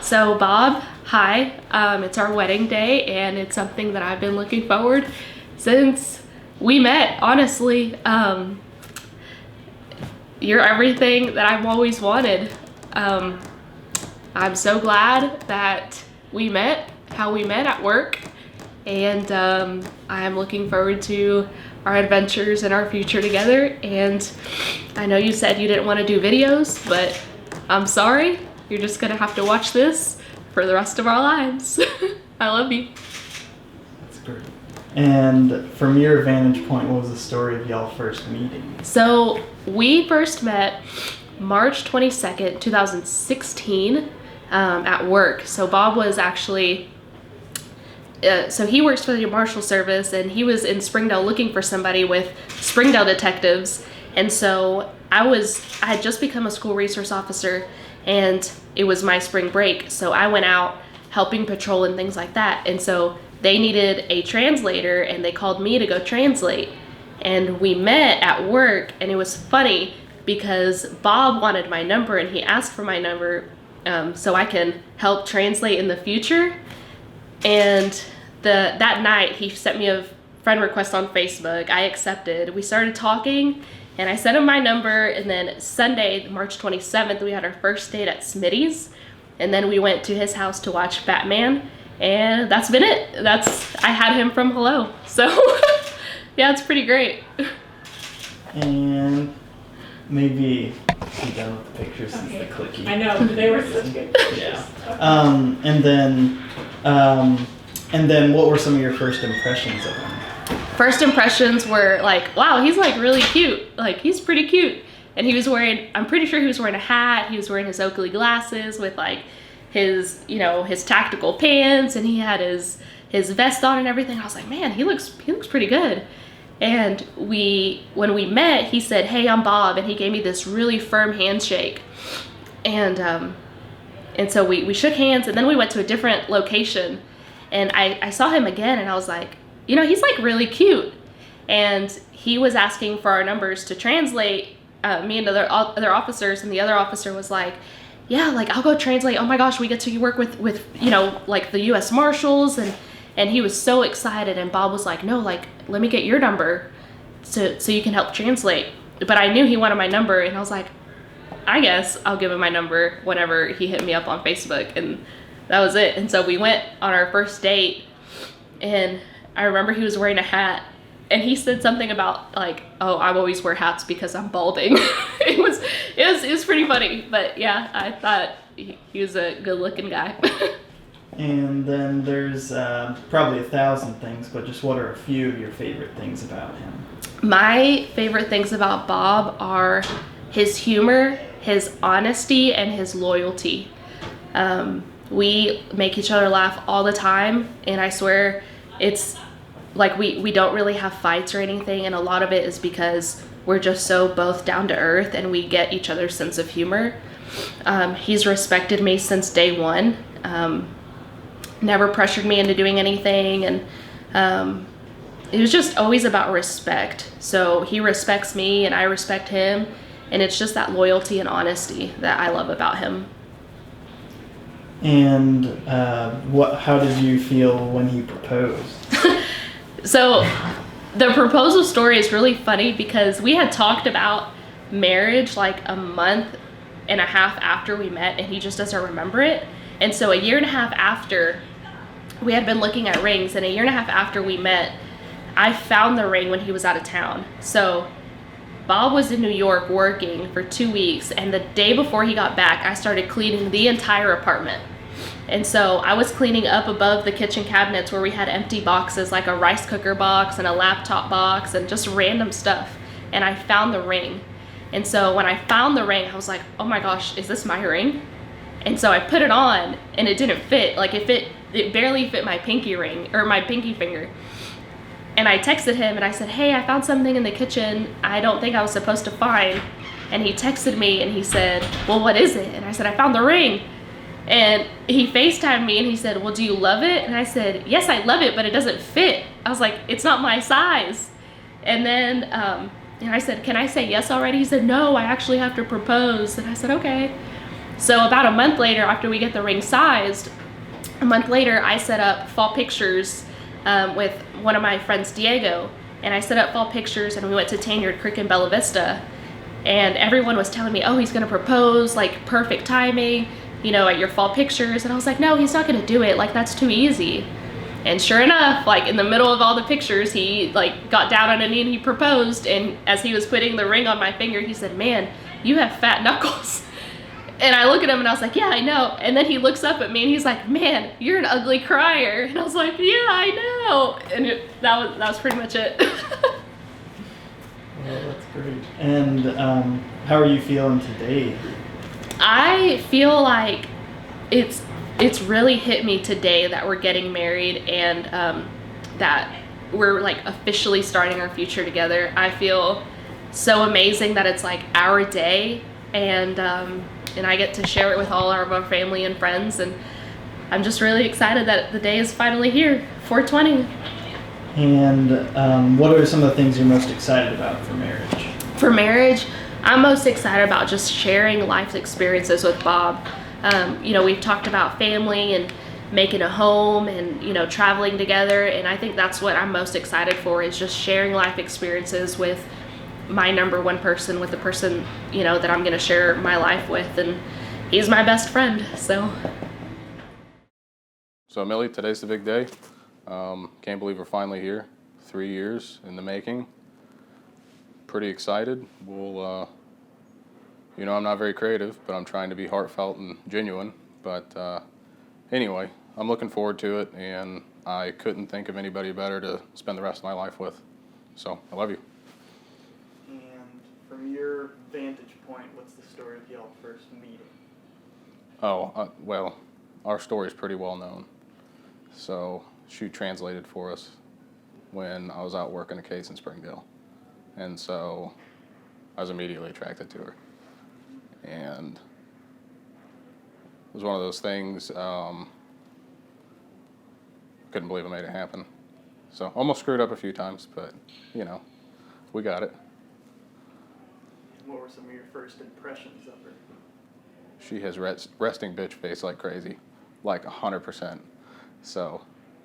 So Bob, hi. It's our wedding day, and it's something that I've been looking forward since we met. Honestly, you're everything that I've always wanted. I'm so glad that we met, how we met at work, and I'm looking forward to our adventures and our future together. And I know you said you didn't want to do videos, but I'm sorry. You're just gonna have to watch this for the rest of our lives. I love you. That's great. And from your vantage point, what was the story of y'all first meeting? So we first met March 22nd, 2016 at work. So Bob was actually, so he works for the Marshal Service, and he was in Springdale looking for somebody with Springdale detectives. And so I had just become a school resource officer, and it was my spring break. So I went out helping patrol and things like that. And so they needed a translator, and they called me to go translate. And we met at work, and it was funny because Bob wanted my number, and he asked for my number so I can help translate in the future. And that night he sent me a friend request on Facebook. I accepted. We started talking, and I sent him my number. And then Sunday, March 27th, we had our first date at Smitty's, and then we went to his house to watch Batman, and that's been it. I had him from Hello. So yeah, it's pretty great. And maybe be done with the pictures since the clicky. I know, they were such good pictures. Yeah. And then what were some of your first impressions of him? First impressions were like, wow, he's like really cute. Like, he's pretty cute. And he was wearing, I'm pretty sure he was wearing a hat. He was wearing his Oakley glasses with like his, his tactical pants, and he had his vest on and everything. I was like, man, he looks pretty good. And when we met, he said, hey, I'm Bob, and he gave me this really firm handshake. And so we shook hands, and then we went to a different location, and I saw him again, and I was like, he's like really cute. And he was asking for our numbers to translate, me and other officers, and the other officer was like, yeah, like, I'll go translate. Oh my gosh, we get to work with like the U.S. Marshals, and he was so excited. And Bob was like, no, like, let me get your number so you can help translate. But I knew he wanted my number, and I was like, I guess I'll give him my number whenever he hit me up on Facebook. And that was it. And so we went on our first date, and I remember he was wearing a hat, and he said something about like, oh, I always wear hats because I'm balding. it was pretty funny. But yeah, I thought he was a good looking guy. And then there's probably 1,000 things, but just what are a few of your favorite things about him? My favorite things about Bob are his humor, his honesty, and his loyalty. We make each other laugh all the time, and I swear it's like we don't really have fights or anything, and a lot of it is because we're just so both down to earth, and we get each other's sense of humor. He's respected me since day one. Never pressured me into doing anything, and it was just always about respect. So he respects me, and I respect him, and it's just that loyalty and honesty that I love about him. And how did you feel when he proposed? So the proposal story is really funny because we had talked about marriage like a month and a half after we met, and he just doesn't remember it. And so a year and a half after, we had been looking at rings, and a year and a half after we met, I found the ring when he was out of town. So Bob was in New York working for 2 weeks, and the day before he got back, I started cleaning the entire apartment. And so I was cleaning up above the kitchen cabinets where we had empty boxes, like a rice cooker box and a laptop box and just random stuff. And I found the ring. And so when I found the ring, I was like, oh my gosh, is this my ring? And so I put it on, and it didn't fit. Like, it barely fit my pinky ring, or my pinky finger. And I texted him, and I said, hey, I found something in the kitchen I don't think I was supposed to find. And he texted me, and he said, well, what is it? And I said, I found the ring. And he FaceTimed me, and he said, well, do you love it? And I said, yes, I love it, but it doesn't fit. I was like, it's not my size. And then and I said, can I say yes already? He said, no, I actually have to propose. And I said, okay. So about a month later, after we get the ring sized, a month later, I set up fall pictures with one of my friends, Diego, and I set up fall pictures, and we went to Tanyard Creek in Bella Vista, and everyone was telling me, oh, he's gonna propose, like perfect timing, you know, at your fall pictures. And I was like, no, he's not gonna do it, like that's too easy. And sure enough, like in the middle of all the pictures, he like got down on a knee and he proposed. And as he was putting the ring on my finger, he said, man, you have fat knuckles. And I look at him and I was like, yeah, I know. And then he looks up at me and he's like, man, you're an ugly crier. And I was like, yeah, I know. And that was pretty much it. Well, that's great. And how are you feeling today? I feel like it's really hit me today that we're getting married and that we're like officially starting our future together. I feel so amazing that it's like our day, and I get to share it with all of our family and friends, and I'm just really excited that the day is finally here, 420. And what are some of the things you're most excited about for marriage? For marriage, I'm most excited about just sharing life experiences with Bob. You know, we've talked about family and making a home and, you know, traveling together. And I think that's what I'm most excited for, is just sharing life experiences with my number one person, with the person, you know, that I'm going to share my life with. And he's my best friend, so. So Millie, today's the big day. Can't believe we're finally here. 3 years in the making. Pretty excited. We'll, you know, I'm not very creative, but I'm trying to be heartfelt and genuine. But anyway, I'm looking forward to it, and I couldn't think of anybody better to spend the rest of my life with. So, I love you. And from your vantage point, what's the story of y'all first meeting? Oh, well, our story is pretty well known. So, she translated for us when I was out working a case in Springdale. And so, I was immediately attracted to her. And it was one of those things, couldn't believe I made it happen. So almost screwed up a few times, but, you know, we got it. What were some of your first impressions of her? She has resting bitch face like crazy, like 100%. So,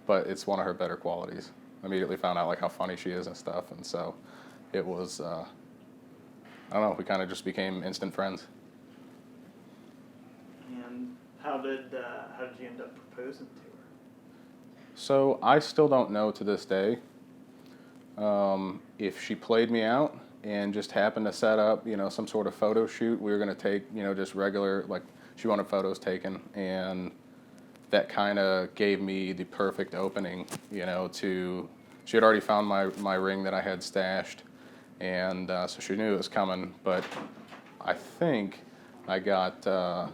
but it's one of her better qualities. I immediately found out like how funny she is and stuff, and so it was, I don't know, we kind of just became instant friends. And how did you end up proposing to her? So I still don't know to this day if she played me out and just happened to set up, you know, some sort of photo shoot. We were going to take, you know, just regular, like she wanted photos taken, and that kind of gave me the perfect opening, you know, to, she had already found my ring that I had stashed, and so she knew it was coming, but I think I got it.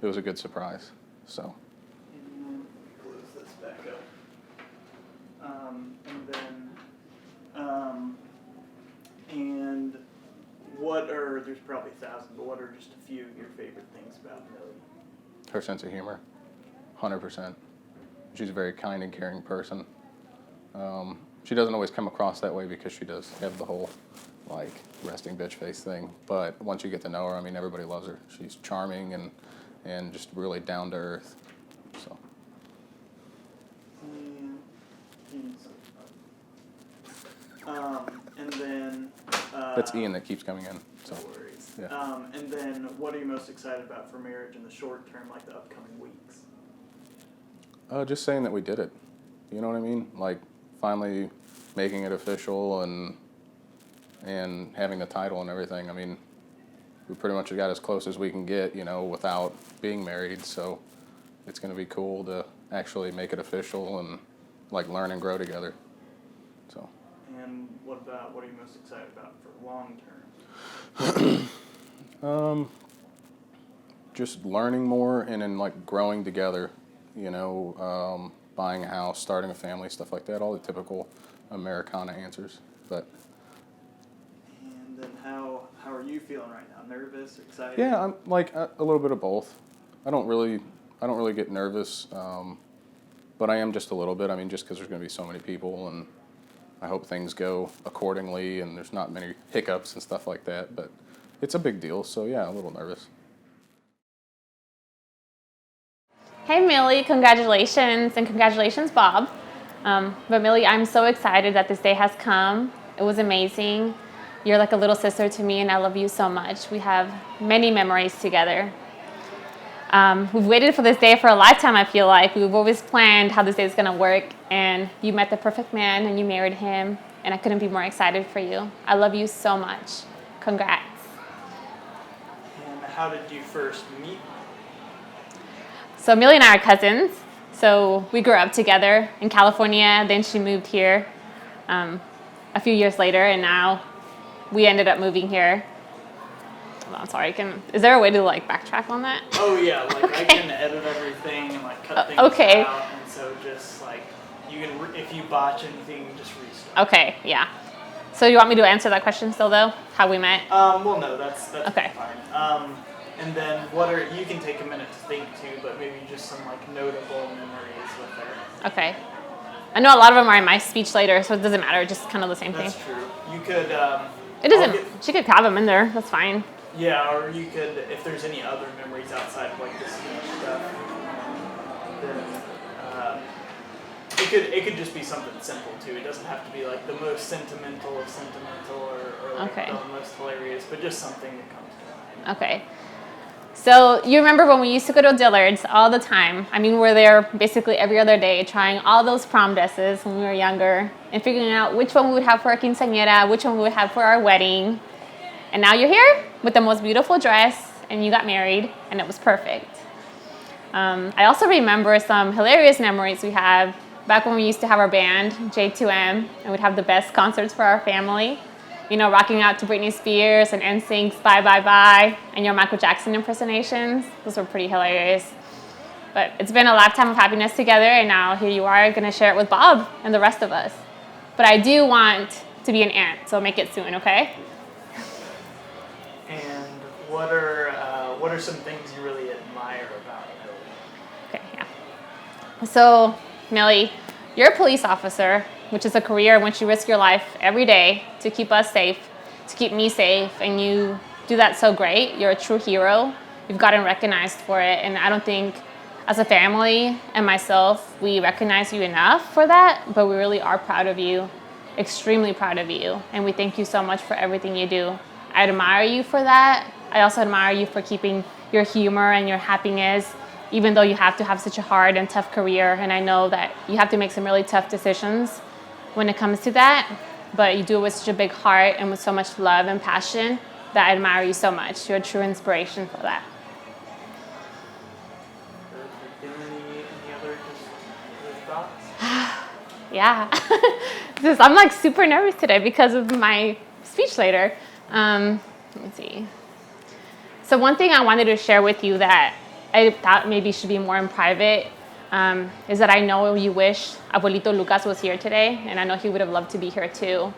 It was a good surprise, so. And close this back up. And what are, there's probably thousands, but what are just a few of your favorite things about Millie? Her sense of humor, 100%. She's a very kind and caring person. She doesn't always come across that way because she does have the whole, like, resting bitch face thing. But once you get to know her, I mean, everybody loves her. She's charming and just really down to earth. So. And then. That's Ian that keeps coming in. So. No worries. Yeah. And then, what are you most excited about for marriage in the short term, like the upcoming weeks? Just saying that we did it. You know what I mean? Like, finally making it official and having the title and everything. I mean, we pretty much got as close as we can get, you know, without being married. So it's going to be cool to actually make it official and, like, learn and grow together. So. And what are you most excited about for long term? Just learning more and then, like, growing together, you know, buying a house, starting a family, stuff like that, all the typical Americana answers. But. And then how are you feeling right now? Nervous, excited? Yeah, I'm like a little bit of both. I don't really get nervous, but I am just a little bit. I mean, just because there's going to be so many people, and I hope things go accordingly, and there's not many hiccups and stuff like that. But it's a big deal. So yeah, a little nervous. Hey Millie, congratulations, and congratulations Bob. But Millie, I'm so excited that this day has come. It was amazing. You're like a little sister to me, and I love you so much. We have many memories together. We've waited for this day for a lifetime, I feel like. We've always planned how this day is going to work, and you met the perfect man, and you married him, and I couldn't be more excited for you. I love you so much. Congrats. And how did you first meet? So Millie and I are cousins. So we grew up together in California. Then she moved here a few years later, and now we ended up moving here. Hold on, sorry. Is there a way to like backtrack on that? Oh yeah, like I can edit everything and like cut things okay. out, and so just like you can, if you botch anything, you just restart. Okay, yeah. So you want me to answer that question still though? How we met? Well, no, that's okay. fine. And then you can take a minute to think too, but maybe just some like notable memories with her. Okay. I know a lot of them are in my speech later, so it doesn't matter. Just kind of the same thing. That's true. You could. It doesn't. She could have them in there. That's fine. Yeah, or you could, if there's any other memories outside of like the speech stuff, then it could just be something simple too. It doesn't have to be like the most sentimental of sentimental or like okay. the most hilarious, but just something that comes to mind. Okay. So you remember when we used to go to Dillard's all the time? I mean, we were there basically every other day trying all those prom dresses when we were younger and figuring out which one we would have for our quinceañera, which one we would have for our wedding. And now you're here with the most beautiful dress and you got married and it was perfect. I also remember some hilarious memories we have back when we used to have our band, J2M, and we'd have the best concerts for our family. You know, rocking out to Britney Spears and NSYNC's Bye Bye Bye and your Michael Jackson impersonations. Those were pretty hilarious. But it's been a lifetime of happiness together, and now here you are going to share it with Bob and the rest of us. But I do want to be an aunt, so make it soon, okay? And what are some things you really admire about Millie? Okay, yeah. So, Millie, you're a police officer, which is a career in which you risk your life every day to keep us safe, to keep me safe, and you do that so great. You're a true hero. You've gotten recognized for it, and I don't think as a family and myself, we recognize you enough for that, but we really are proud of you, extremely proud of you, and we thank you so much for everything you do. I admire you for that. I also admire you for keeping your humor and your happiness, even though you have to have such a hard and tough career, and I know that you have to make some really tough decisions when it comes to that, but you do it with such a big heart and with so much love and passion that I admire you so much. You're a true inspiration for that. Any other thoughts? Yeah. I'm like super nervous today because of my speech later. Let me see. So one thing I wanted to share with you that I thought maybe should be more in private is that I know you wish Abuelito Lucas was here today, and I know he would have loved to be here too.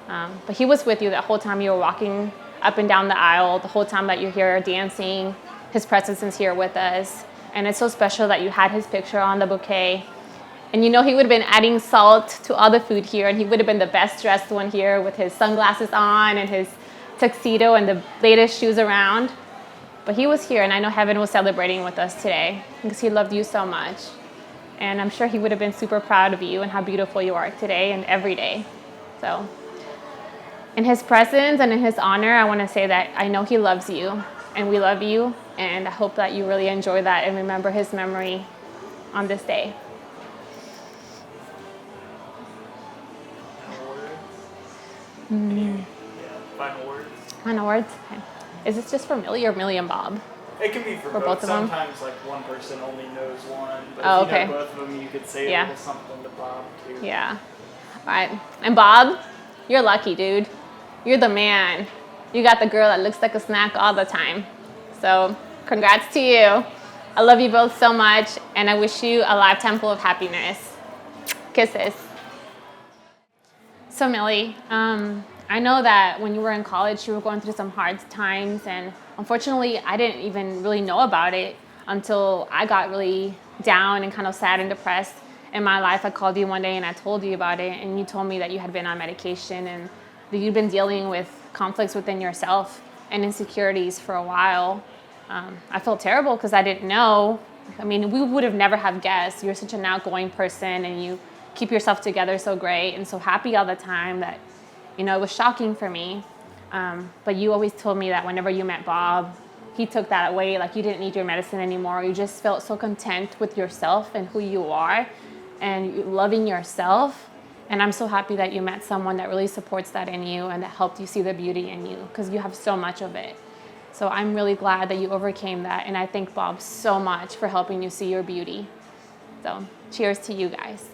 But he was with you the whole time you were walking up and down the aisle, the whole time that you're here dancing. His presence is here with us. And it's so special that you had his picture on the bouquet. And you know he would have been adding salt to all the food here, and he would have been the best dressed one here with his sunglasses on and his tuxedo and the latest shoes around. But he was here, and I know heaven was celebrating with us today because he loved you so much. And I'm sure he would have been super proud of you and how beautiful you are today and every day. So in his presence and in his honor, I want to say that I know he loves you and we love you. And I hope that you really enjoy that and remember his memory on this day. Final words? Final words? Okay. Is this just for Millie or Millie and Bob? It can be for both of them? Sometimes like one person only knows one, but Oh, if you okay. know both of them, you could say a little something to Bob too. Yeah. All right. And Bob, you're lucky, dude. You're the man. You got the girl that looks like a snack all the time. So congrats to you. I love you both so much, and I wish you a lifetime full of happiness. Kisses. So Millie, I know that when you were in college, you were going through some hard times, and unfortunately, I didn't even really know about it until I got really down and kind of sad and depressed in my life. I called you one day and I told you about it, and you told me that you had been on medication and that you'd been dealing with conflicts within yourself and insecurities for a while. I felt terrible because I didn't know. I mean, we would have never have guessed. You're such an outgoing person and you keep yourself together so great and so happy all the time that, you know, it was shocking for me. But you always told me that whenever you met Bob, he took that away, like you didn't need your medicine anymore. You just felt so content with yourself and who you are and loving yourself. And I'm so happy that you met someone that really supports that in you and that helped you see the beauty in you, because you have so much of it. So I'm really glad that you overcame that. And I thank Bob so much for helping you see your beauty. So cheers to you guys.